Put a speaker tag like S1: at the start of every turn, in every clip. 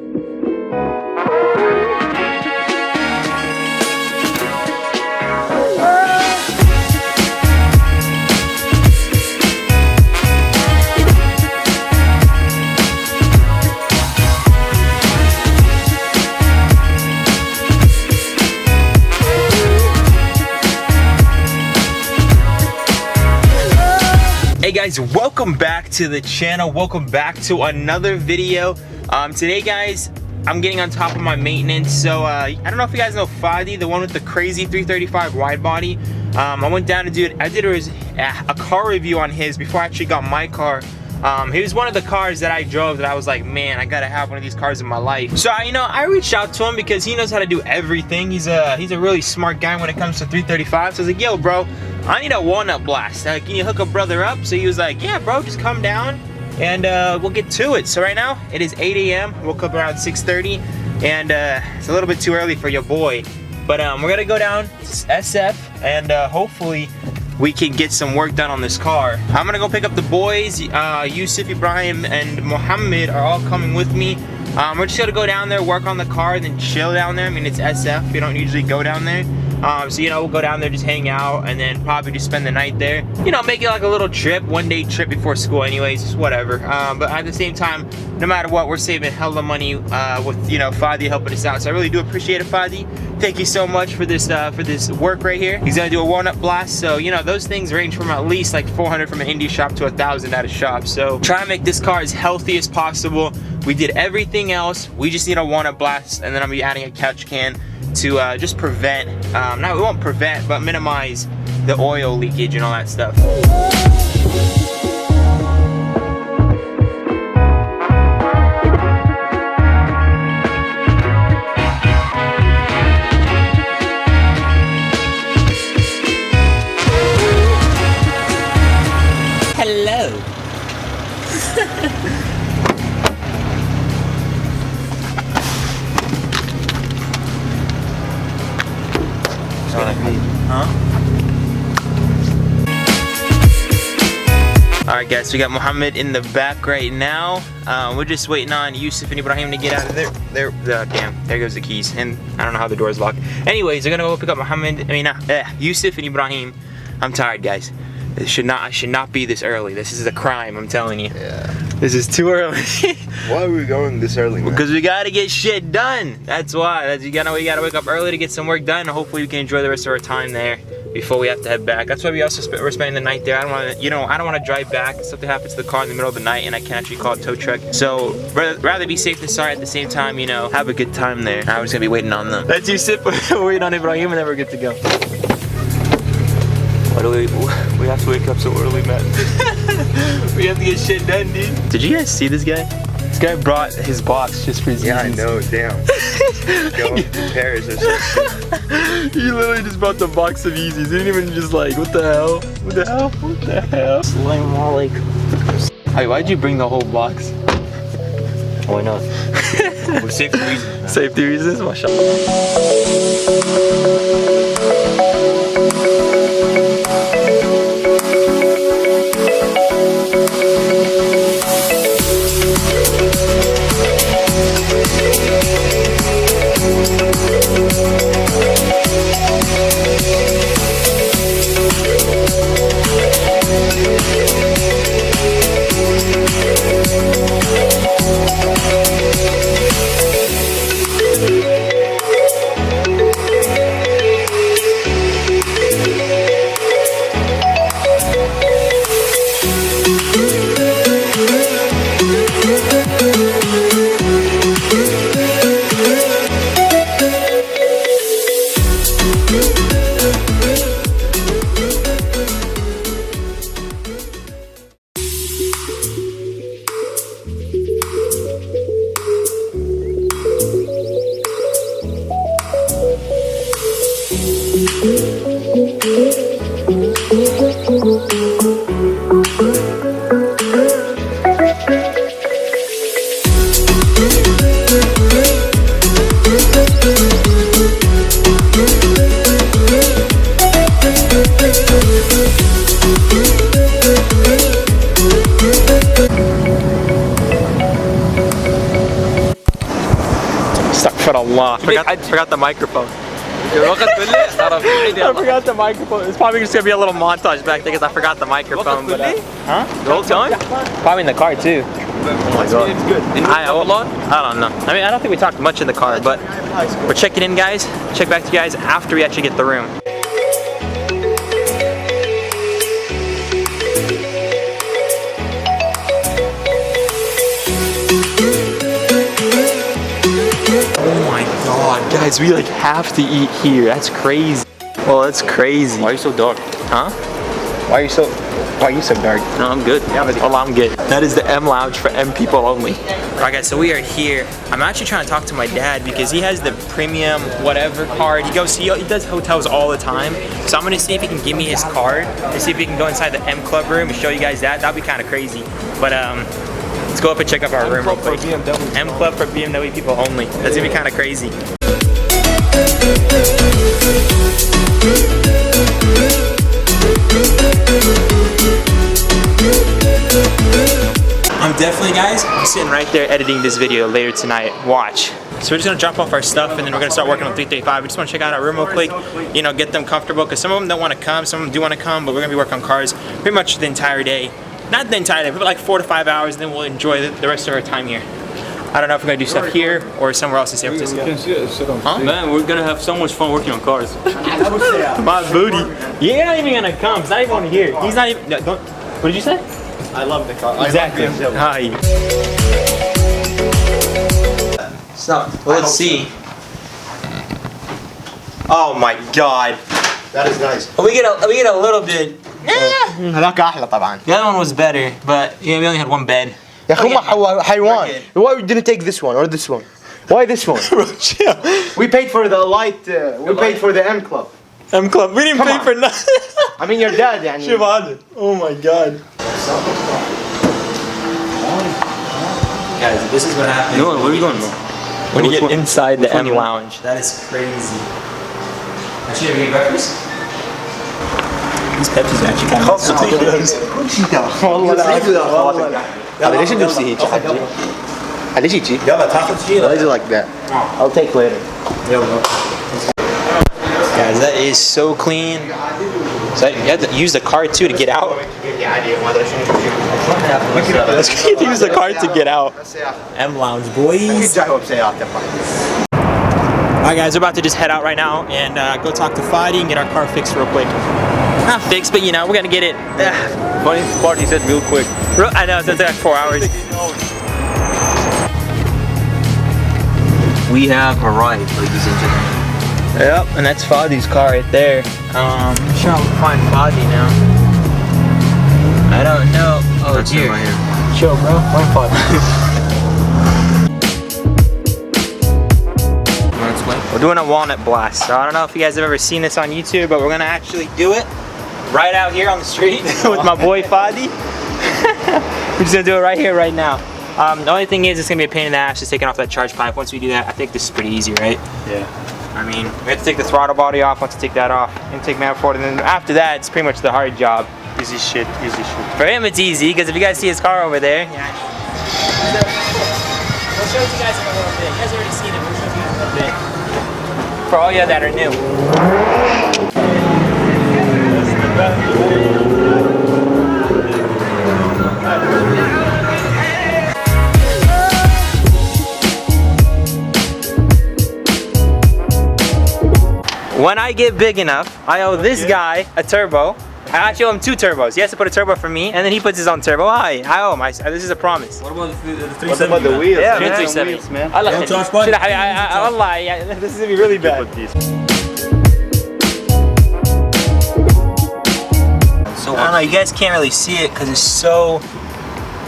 S1: Hey guys, welcome back to the channel. Welcome back to another video. Today guys, I'm getting on top of my maintenance. So I don't know if you guys know Hummadi, the one with the crazy 335 wide body. I went down to do it. I did a car review on his before I actually got my car. He was one of the cars that I drove that I was like, man, I gotta have one of these cars in my life. So I reached out to him because he knows how to do everything. He's a really smart guy when it comes to 335. So I was like, yo bro, I need a walnut blast. Can you hook a brother up? So he was like, yeah bro, just come down and we'll get to it. So right now it is 8 a.m. Woke up around 6:30 and it's a little bit too early for your boy. But we're gonna go down to SF and hopefully we can get some work done on this car. I'm gonna go pick up the boys. Yusuf, Ibrahim, and Mohammed are all coming with me. We're just gonna go down there, work on the car, and then chill down there. I mean, it's SF, we don't usually go down there. So we'll go down there, just hang out, and then probably just spend the night there. Make it like a little trip, one-day trip before school anyways, just whatever. But at the same time, no matter what, we're saving hella money with, Hummadi helping us out. So I really do appreciate it, Hummadi. Thank you so much for this work right here. He's gonna do a walnut blast, so those things range from at least like 400 from an indie shop to 1,000 at a shop. So try to make this car as healthy as possible. We did everything else. We just need a walnut blast, and then I'll be adding a catch can to just prevent, no, it won't prevent, but minimize the oil leakage and all that stuff. Hello. Huh? Alright guys, we got Mohammed in the back right now. We're just waiting on Yusuf and Ibrahim to get out of there. Damn, there goes the keys. And I don't know how the door's locked. Anyways, they're gonna go pick up Yusuf and Ibrahim. I'm tired guys. I should not be this early. This is a crime, I'm telling you. Yeah. This is too early.
S2: Why are we going this early, man?
S1: Because we gotta get shit done. That's why. We gotta wake up early to get some work done, and hopefully we can enjoy the rest of our time there before we have to head back. That's why we're spending the night there. I don't want to drive back. Something happens to the car in the middle of the night, and I can't actually call a tow truck. So rather be safe than sorry. At the same time, have a good time there. I was gonna be waiting on them. Let's sit waiting on Ibrahim, and then we're good to go. Why do we have to wake up so early, man? We have to get shit done, dude. Did you guys see this guy? This guy brought his box just for his
S2: Yeah, I know, damn. Going to Paris or something.
S1: He literally just brought the box of Yeezys. He didn't even just like, what the hell? What the hell? What the hell? Hey, why'd you bring the whole box?
S2: Why not?
S1: For safety reasons. Safety reasons? Mashallah. But Allah, I forgot the microphone. I forgot the microphone. It's probably just gonna be a little montage back there because I forgot the microphone. But, huh? The whole time? Probably in the car too.
S2: Oh my God. It's good.
S1: I don't know. I mean, I don't think we talked much in the car, but we're checking in, guys. Check back to you guys after we actually get the room. Oh my God, guys, we like have to eat here. That's crazy. Well, that's crazy.
S2: Why are you so dark?
S1: Huh?
S2: Why are you so dark?
S1: No, I'm good. Well, I'm good. That is the M Lounge for M people only. Alright guys, so we are here. I'm actually trying to talk to my dad because he has the premium whatever card. He does hotels all the time. So I'm gonna see if he can give me his card and see if we can go inside the M Club room and show you guys that. That'd be kind of crazy. But let's go up and check out our room real quick. M Club for BMW people only. That's gonna be kind of crazy. I'm definitely, guys, I'm sitting right there editing this video later tonight. Watch. So we're just gonna drop off our stuff and then we're gonna start working on 335. We just wanna check out our room real quick, you know, get them comfortable because some of them don't wanna come, some of them do wanna come, but we're gonna be working on cars pretty much the entire day. Not the entire day, but like 4 to 5 hours, and then we'll enjoy the rest of our time here. I don't know if we're gonna do stuff here or somewhere else in San Francisco. Huh?
S3: Man, we're gonna have so much fun working on cars.
S1: My booty. You're not even gonna come. He's not even on here. He's not even. No, don't. What did you say?
S2: I love the car.
S1: Exactly. Hi. Stop. Well, let's see. Oh my God.
S2: That is nice.
S1: We get a little bit.
S2: هذاك أحلى طبعا.
S1: The other one was better, but yeah, we only had one bed.
S2: يا أخي هم حيوان. Why we didn't take this one or this one? Why this one?
S1: Chill.
S2: We paid for the light. We paid for the M Club.
S1: M Club. We didn't pay for nothing.
S2: I mean your dad يعني.
S1: Oh my God. Guys, this is what happens.
S3: No, where are you going, bro?
S1: When you get inside the M
S3: you want?
S1: Lounge. That is crazy. Actually, have you eaten breakfast? These Pepsi's actually kind of
S2: والله هذا ليش نفسي هيك حجي؟ ليش هيك؟ يلا تاخذ شيء؟ Why is it like that? I'll take later.
S1: Guys, that is so clean. So you have to use the card too to get out. Let's use the card to get out. M Lounge, boys. Alright guys, we're about to just head out right now and go talk to Fadi and get our car fixed real quick. Not fixed, but you know, we're gonna get it.
S3: Funny part, he said real quick.
S1: I know, it's gonna take like 4 hours.
S3: We have arrived, ladies and gentlemen.
S1: Yep, and that's Fadi's car right there. I'm sure I'll find Fadi now. I don't know. Oh, it's here.
S3: Right here.
S1: Chill, bro. Find Fadi. We're doing a walnut blast. So I don't know if you guys have ever seen this on YouTube, but we're gonna actually do it right out here on the street with my boy Fadi. We're just gonna do it right here, right now. The only thing is, it's gonna be a pain in the ass just taking off that charge pipe. Once we do that, I think this is pretty easy, right?
S3: Yeah.
S1: I mean, we have to take the throttle body off. Once we take that off, intake manifold, and then after that, it's pretty much the hard job.
S3: Easy shit, easy shit.
S1: For him, it's easy because if you guys see his car over there, yeah. We'll show you guys in a little bit. You guys already seen it. We'll show you guys in a little bit. For all you that are new. When I get big enough, I owe this guy a turbo. I actually owe him 2 turbos. He has to put a turbo for me, and then he puts his own turbo. I owe him. This is a promise.
S3: What about the 370?
S2: What about the wheels?
S1: Yeah,
S2: man.
S1: 370.
S2: Man.
S1: I love it. Allah, this is gonna be really bad. So I don't know. You guys can't really see it because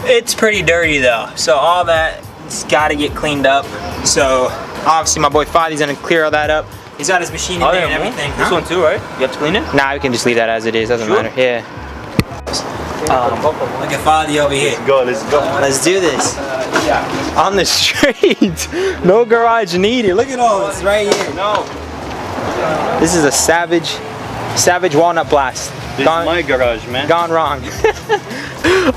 S1: it's pretty dirty though. So all that's got to get cleaned up. So obviously my boy Fadi's gonna clear all that up. He's got his machine in there and everything.
S3: This one too, right? You have to clean it?
S1: Nah, we can just leave that as it is. Doesn't matter. Yeah. Look at Fadi over here.
S2: Let's go.
S1: Let's do this. On the street. No garage needed. Look at all this right here.
S2: No.
S1: This is a savage walnut blast.
S3: This is my garage, man.
S1: Gone wrong.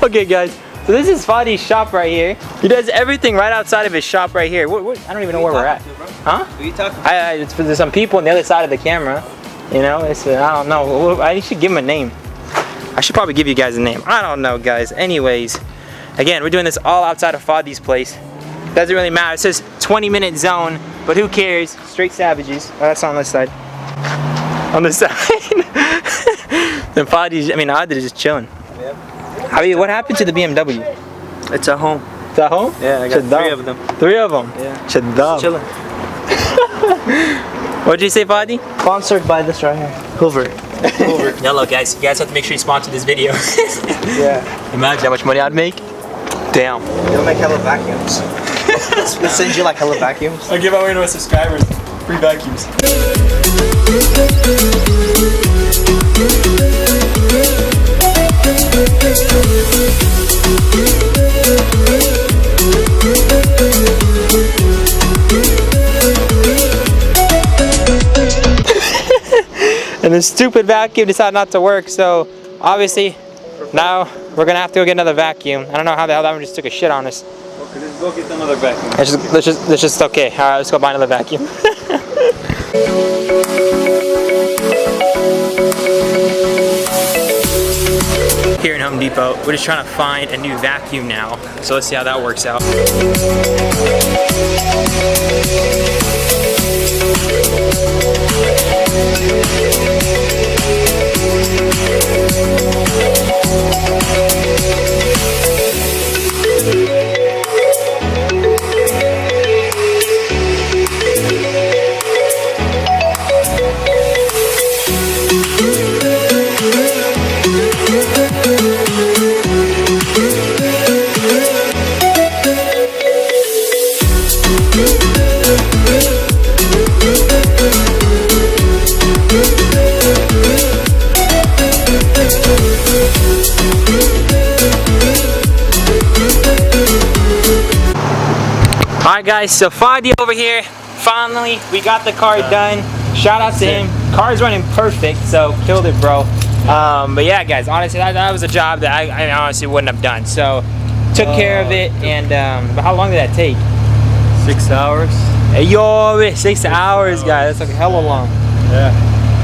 S1: Okay, guys. So this is Fadi's shop right here. He does everything right outside of his shop right here. I don't even know where we're at. Huh?
S3: Who are you talking to?
S1: It's for there's some people on the other side of the camera. You know, I don't know. I should give him a name. I should probably give you guys a name. I don't know, guys. Anyways, again, we're doing this all outside of Fadi's place. Doesn't really matter. It says 20-minute zone, but who cares? Straight savages. Oh, that's on this side. On this side. Then Fadi's, Adil is just chilling.
S3: Yep.
S1: What happened to the BMW?
S3: It's at home.
S1: It's at home?
S3: Yeah, I got 3 of them.
S1: 3 of them?
S3: Yeah.
S1: Shaddam.
S3: Chilling.
S1: What'd you say, Fadi?
S3: Sponsored by this right here. Hoover.
S1: Hello, guys. You guys have to make sure you sponsor this video.
S3: Yeah.
S1: Imagine how much money I'd make. Damn.
S3: They'll make hella vacuums. We'll send you like hella vacuums.
S1: I'll give away to our subscribers free vacuums. And the stupid vacuum decided not to work, so obviously now we're gonna have to go get another vacuum. I don't know how the hell that one just took a shit on us.
S3: Okay, let's go get another vacuum.
S1: Let's just okay. All right, let's go buy another vacuum. Here in Home Depot, we're just trying to find a new vacuum now. So let's see how that works out. Alright guys, so Fadi over here, finally we got the car done. Shout out to him. Car's running perfect, so killed it, bro. But yeah guys, honestly that was a job that I honestly wouldn't have done. So took care of it, and but how long did that take?
S3: 6 hours.
S1: Hey, yo, 6 hours guys, that's like hella long.
S3: Yeah.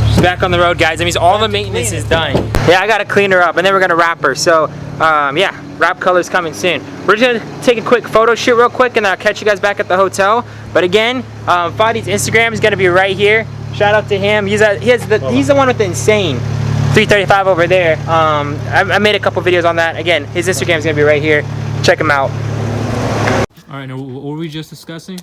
S1: She's back on the road guys. That means all the maintenance is done. Yeah, I gotta clean her up and then we're gonna wrap her. So yeah, wrap color's coming soon. We're just gonna take a quick photo shoot real quick and I'll catch you guys back at the hotel. But again, Fadi's Instagram is gonna be right here. Shout out to him. He's the one with the insane 335 over there. I made a couple videos on that. Again, his Instagram is gonna be right here. Check him out.
S4: All right, now what were we just discussing?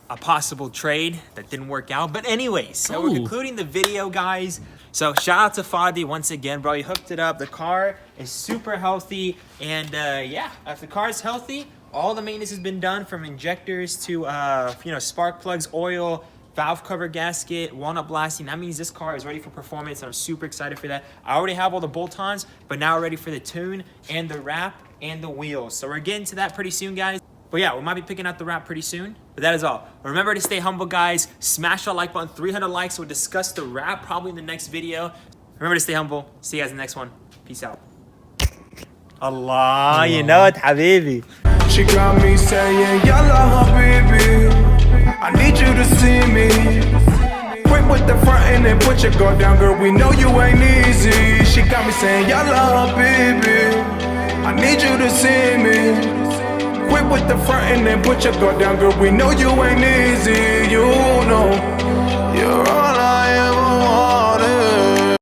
S1: A possible trade that didn't work out. But anyways, so we're concluding the video, guys. So shout out to Fadi once again, bro. He hooked it up. The car is super healthy, and yeah, if the car is healthy, all the maintenance has been done, from injectors to spark plugs, oil, valve cover gasket, walnut blasting. That means this car is ready for performance, and I'm super excited for that. I already have all the bolt-ons, but now we're ready for the tune and the wrap and the wheels. So we're getting to that pretty soon, guys. But yeah, we might be picking out the wrap pretty soon. But that is all. Remember to stay humble, guys. Smash that like button. 300 likes. We'll discuss the wrap probably in the next video. Remember to stay humble. See you guys in the next one. Peace out. Allah, you know it, habibi.
S5: She got me saying, Yalla habibi, I need you to see me. Quick with the front end and put your guard down, girl, we know you ain't easy. She got me saying, Yalla habibi, I need you to see me. Quick with the front end and put your guard down, girl, we know you ain't easy. You